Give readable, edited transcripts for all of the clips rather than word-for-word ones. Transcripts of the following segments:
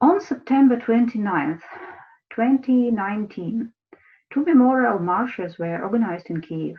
On September 29th, 2019, two memorial marches were organized in Kyiv,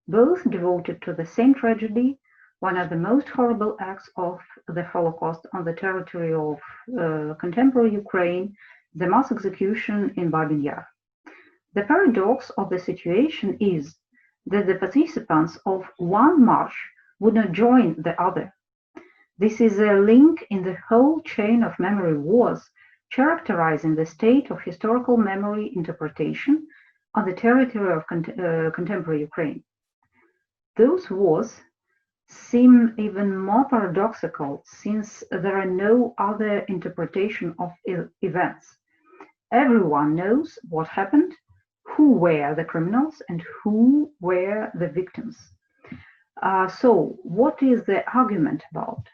both devoted to the same tragedy, one of the most horrible acts of the Holocaust on the territory of contemporary Ukraine, the mass execution in Babyn Yar. The paradox of the situation is that the participants of one march would not join the other. This is a link in the whole chain of memory wars characterizing the state of historical memory interpretation on the territory of contemporary Ukraine. Those wars seem even more paradoxical since there are no other interpretation of events. Everyone knows what happened, who were the criminals, and who were the victims. So, what is the argument about?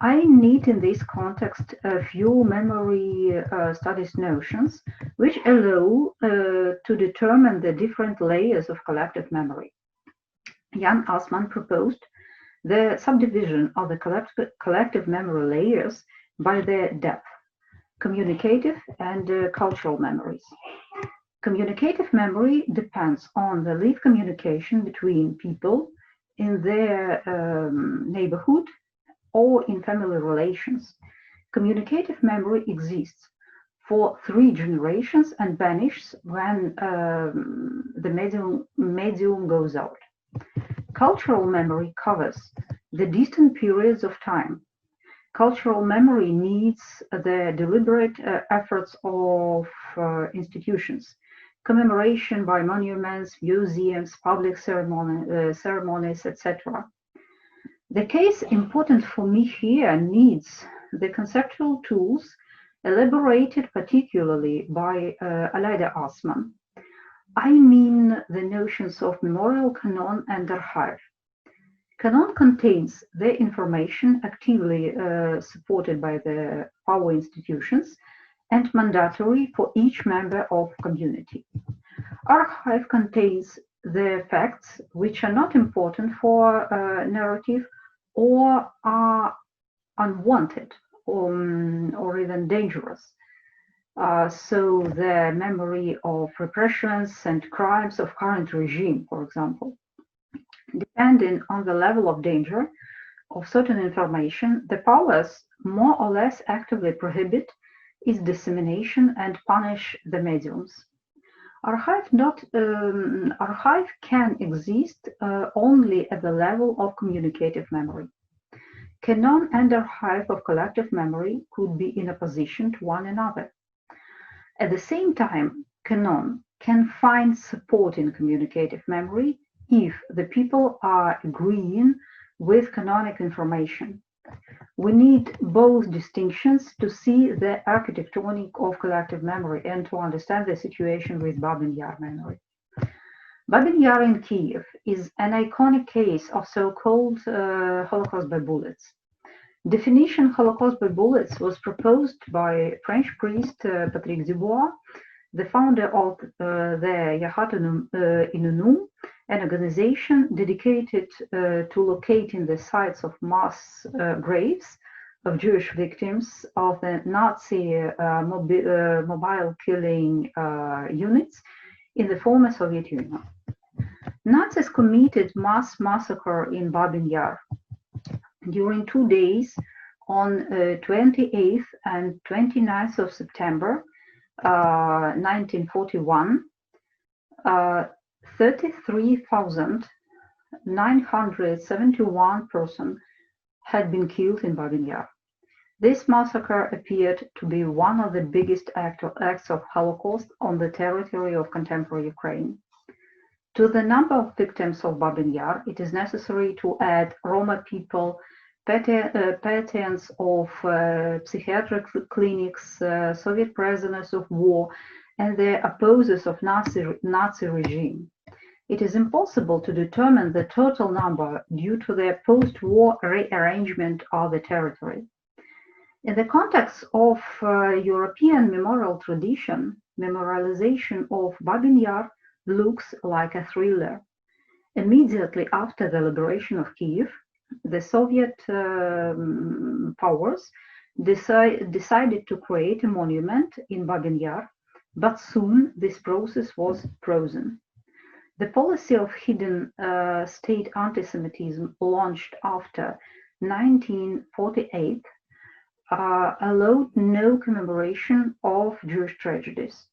I need in this context a few memory studies notions which allow to determine the different layers of collective memory. Jan Assmann proposed the subdivision of the collective memory layers by their depth: communicative and cultural memories. Communicative memory depends on the live communication between people in their neighborhood or in family relations. Communicative memory exists for 3 generations and vanishes when the medium goes out. Cultural memory covers the distant periods of time. Cultural memory needs the deliberate efforts of institutions, commemoration by monuments, museums, public ceremonies, etc. The case important for me here needs the conceptual tools elaborated particularly by Aleida Assmann. I mean the notions of memorial canon and archive. Canon contains the information actively supported by the power institutions and mandatory for each member of community. Archive contains the facts which are not important for narrative or are unwanted or even dangerous. So the memory of repressions and crimes of current regime, for example. Depending on the level of danger of certain information, the powers more or less actively prohibit its dissemination and punish the mediums. Archive can exist only at the level of communicative memory. Canon and archive of collective memory could be in opposition to one another. At the same time, canon can find support in communicative memory if the people are agreeing with canonic information. We need both distinctions to see the architectonic of collective memory and to understand the situation with Babyn Yar memory. Babyn Yar in Kyiv is an iconic case of so-called Holocaust by bullets. Definition Holocaust by bullets was proposed by French priest Patrick Dubois, the founder of the Yachat Inunu, an organization dedicated to locating the sites of mass graves of Jewish victims of the Nazi mobile killing units in the former Soviet Union. Nazis committed mass massacre in Babyn Yar. During 2 days, on 28th and 29th of September 1941, 33,971 persons had been killed in Babyn Yar. This massacre appeared to be one of the biggest acts of Holocaust on the territory of contemporary Ukraine. To the number of victims of Babyn Yar, it is necessary to add Roma people, patients of psychiatric clinics, Soviet prisoners of war, and the opposers of Nazi regime. It is impossible to determine the total number due to the post-war rearrangement of the territory. In the context of European memorial tradition, memorialization of Babyn Yar looks like a thriller. Immediately after the liberation of Kyiv, the Soviet powers decided to create a monument in Babyn Yar, but soon this process was frozen. The policy of hidden state anti-Semitism launched after 1948 allowed no commemoration of Jewish tragedies.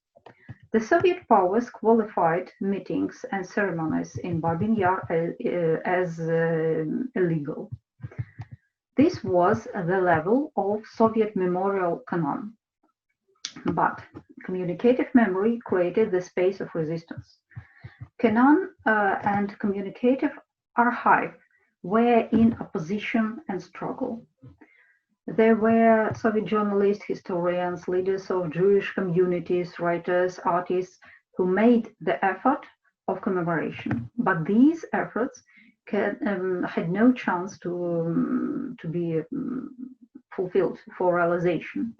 The Soviet powers qualified meetings and ceremonies in Babyn Yar as illegal. This was the level of Soviet memorial canon. But communicative memory created the space of resistance. Canon and communicative archive were in opposition and struggle. There were Soviet journalists, historians, leaders of Jewish communities, writers, artists who made the effort of commemoration. But these efforts had no chance to be fulfilled for realization.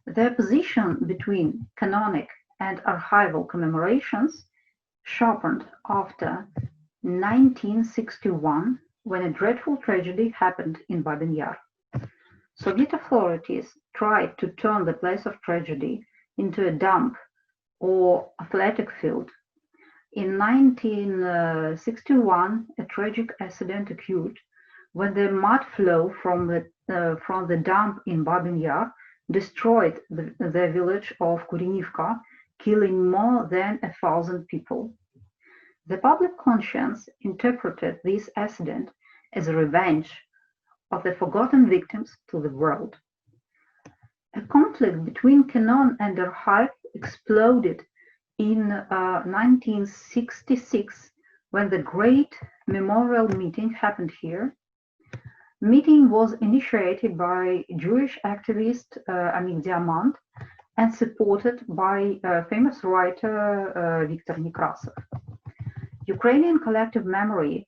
The opposition between canonic and archival commemorations sharpened after 1961, when a dreadful tragedy happened in Babyn Yar. Soviet authorities tried to turn the place of tragedy into a dump or athletic field. In 1961, a tragic accident occurred when the mud flow from the dump in Babyn Yar destroyed the village of Kurinivka, killing more than 1,000 people. The public conscience interpreted this accident as a revenge of the forgotten victims to the world. A conflict between canon and archive exploded in 1966 when the Great Memorial Meeting happened here. Meeting was initiated by Jewish activist Amit Diamant and supported by famous writer Viktor Nekrasov. Ukrainian collective memory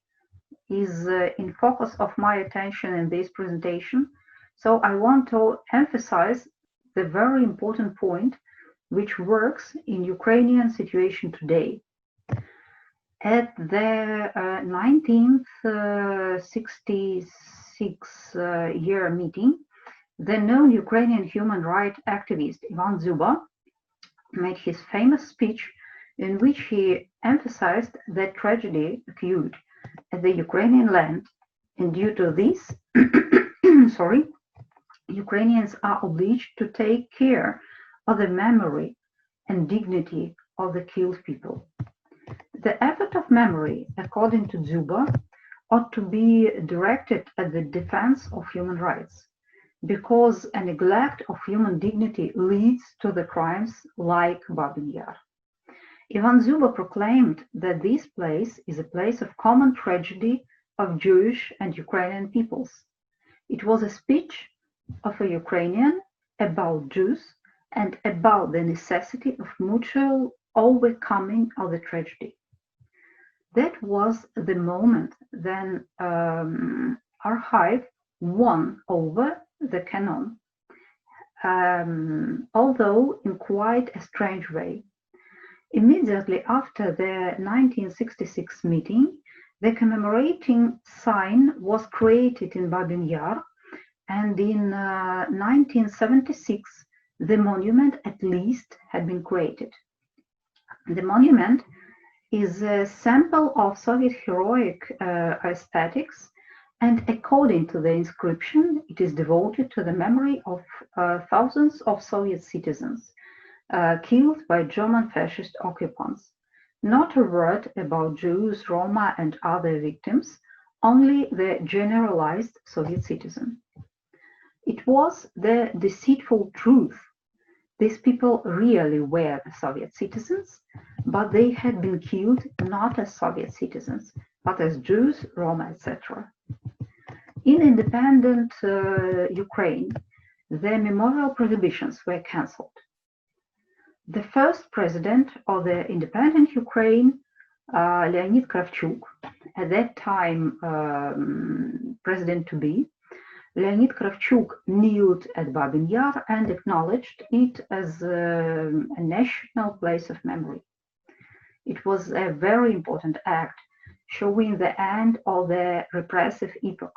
is in focus of my attention in this presentation, so I want to emphasize the very important point which works in Ukrainian situation today. At the 1966 year meeting, the known Ukrainian human rights activist Ivan Zuba made his famous speech in which he emphasized that tragedy occurred at the Ukrainian land, and due to this, Ukrainians are obliged to take care of the memory and dignity of the killed people. The effort of memory, according to Zuba, ought to be directed at the defense of human rights, because a neglect of human dignity leads to the crimes like Babyn Yar. Ivan Zuba proclaimed that this place is a place of common tragedy of Jewish and Ukrainian peoples. It was a speech of a Ukrainian about Jews and about the necessity of mutual overcoming of the tragedy. That was the moment when archive won over the canon, although in quite a strange way. Immediately after the 1966 meeting, the commemorating sign was created in Babyn Yar, and in 1976, the monument at least had been created. The monument is a sample of Soviet heroic aesthetics, and according to the inscription, it is devoted to the memory of thousands of Soviet citizens killed by German fascist occupants. Not a word about Jews, Roma, and other victims, only the generalized Soviet citizen. It was the deceitful truth. These people really were the Soviet citizens, but they had been killed not as Soviet citizens, but as Jews, Roma, etc. In independent Ukraine, the memorial prohibitions were cancelled. The first president of the independent Ukraine, Leonid Kravchuk, at that time president-to-be, Leonid Kravchuk kneeled at Babyn Yar and acknowledged it as a national place of memory. It was a very important act, showing the end of the repressive epoch.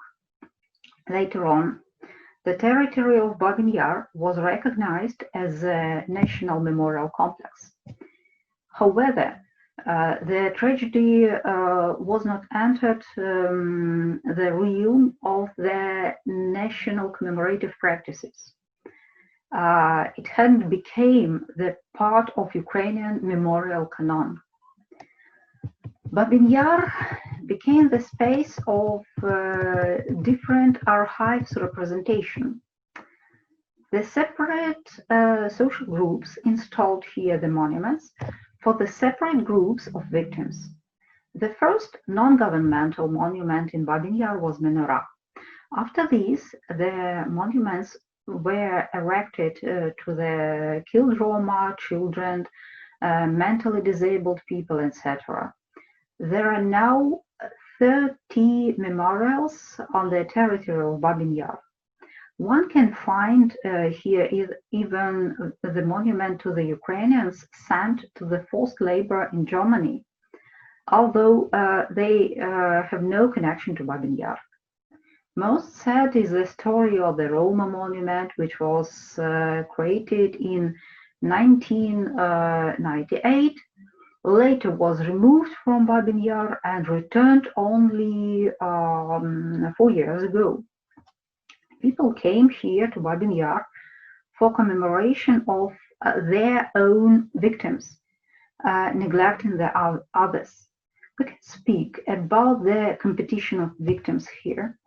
Later on, The territory of Babyn Yar was recognized as a national memorial complex. However, the tragedy was not entered the realm of the national commemorative practices. It hadn't become the part of Ukrainian memorial canon. Babyn Yar became the space of different archives representation. The separate social groups installed here the monuments for the separate groups of victims. The first non-governmental monument in Babyn Yar was Menorah. After this, the monuments were erected to the killed Roma, children, mentally disabled people, etc. There are now 30 memorials on the territory of Babyn Yar. One can find here even the monument to the Ukrainians sent to the forced labor in Germany, although they have no connection to Babyn Yar. Most sad is the story of the Roma monument, which was created in 1998, later was removed from Babyn Yar and returned only 4 years ago. People came here to Babyn Yar for commemoration of their own victims, neglecting the others. We can speak about the competition of victims here.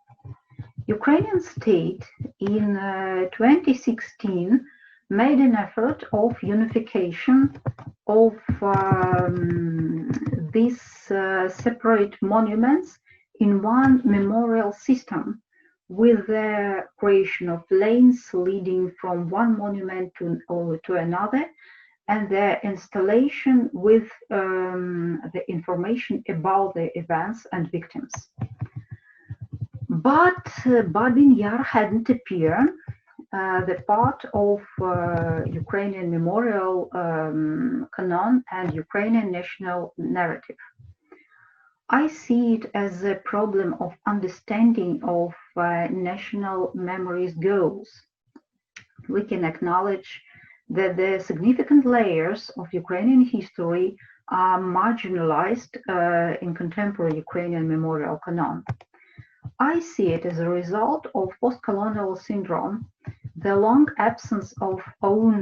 Ukrainian state in 2016 made an effort of unification of these separate monuments in one memorial system, with the creation of lanes leading from one monument to another, and the installation with the information about the events and victims. But Babyn Yar hadn't appeared the part of Ukrainian memorial canon and Ukrainian national narrative. I see it as a problem of understanding of national memory's goals. We can acknowledge that the significant layers of Ukrainian history are marginalized in contemporary Ukrainian memorial canon. I see it as a result of post-colonial syndrome. The long absence of own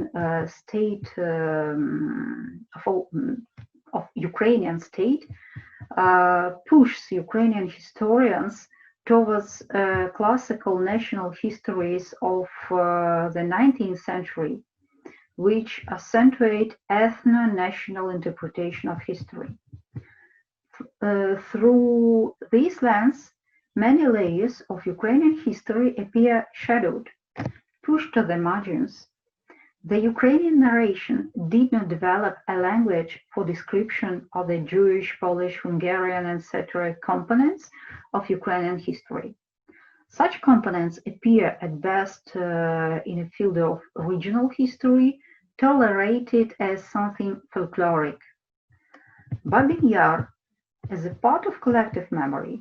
state, of Ukrainian state, pushes Ukrainian historians towards classical national histories of the 19th century, which accentuate ethno-national interpretation of history. Through this lens, many layers of Ukrainian history appear shadowed, pushed to the margins. The Ukrainian narration did not develop a language for description of the Jewish, Polish, Hungarian, etc. components of Ukrainian history. Such components appear at best in a field of regional history, tolerated as something folkloric. Babyn Yar, as a part of collective memory,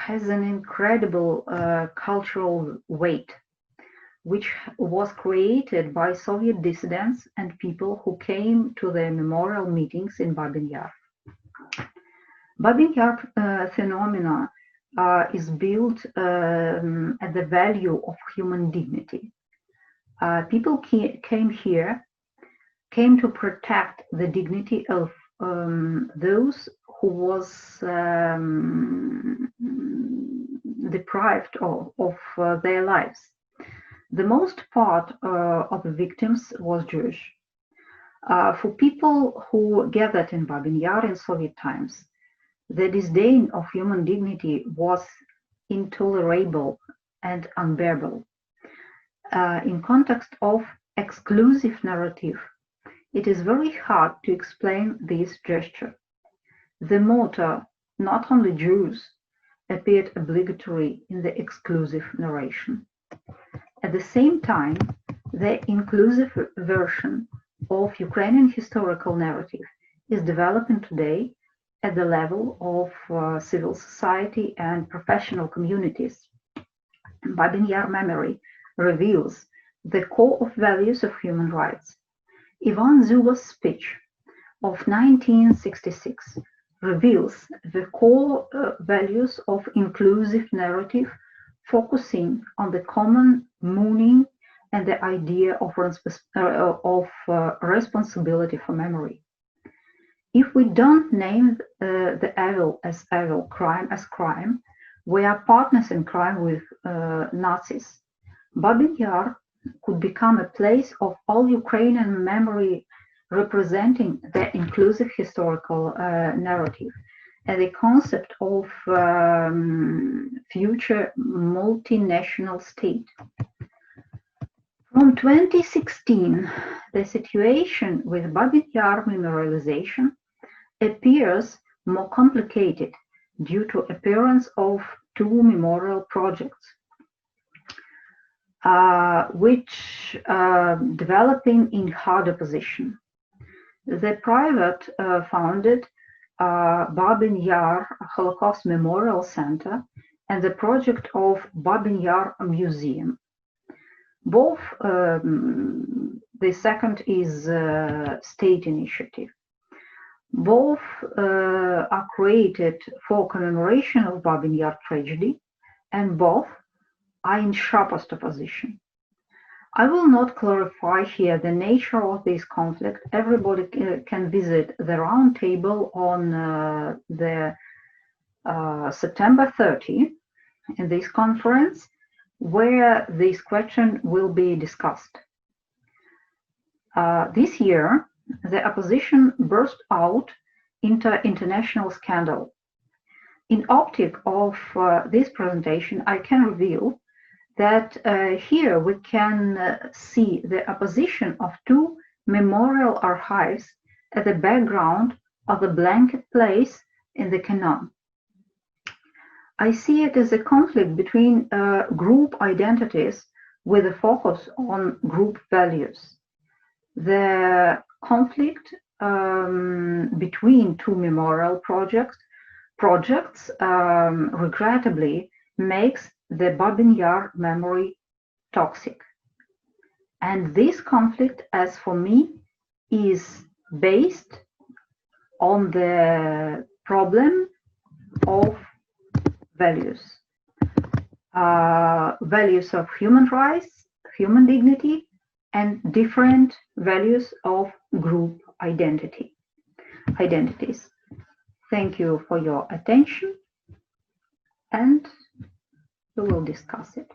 has an incredible cultural weight, which was created by Soviet dissidents and people who came to the memorial meetings in Babyn Yar. Babyn Yar phenomena is built at the value of human dignity. People came to protect the dignity of those who was deprived of their lives. The most part of the victims was Jewish. For people who gathered in Babyn Yar in Soviet times, the disdain of human dignity was intolerable and unbearable. In context of exclusive narrative, it is very hard to explain this gesture. The motto, "Not only Jews," appeared obligatory in the exclusive narration. At the same time, the inclusive version of Ukrainian historical narrative is developing today at the level of civil society and professional communities. Babyn Yar memory reveals the core of values of human rights. Ivan Zulo's speech of 1966 reveals the core values of inclusive narrative, focusing on the common meaning and the idea of responsibility for memory. If we don't name the evil as evil, crime as crime, we are partners in crime with Nazis. Babyn Yar could become a place of all Ukrainian memory representing the inclusive historical narrative and the concept of future multinational state. From 2016, the situation with Babyn Yar memorialization appears more complicated due to appearance of two memorial projects, which developing in hard opposition. The private founded Babyn Yar Holocaust Memorial Center and the project of Babyn Yar Museum. Both, the second is a state initiative. Both are created for commemoration of Babyn Yar tragedy, and both are in sharpest opposition. I will not clarify here the nature of this conflict. Everybody can visit the roundtable on the September 30 in this conference, where this question will be discussed. This year, the opposition burst out into international scandal. In optic of this presentation, I can reveal that here we can see the opposition of two memorial archives at the background of the blanket place in the canon. I see it as a conflict between group identities with a focus on group values. The conflict between two memorial projects regrettably makes the Babyn Yar memory toxic. And this conflict, as for me, is based on the problem of values. Values of human rights, human dignity, and different values of group identities. Thank you for your attention, and we will discuss it.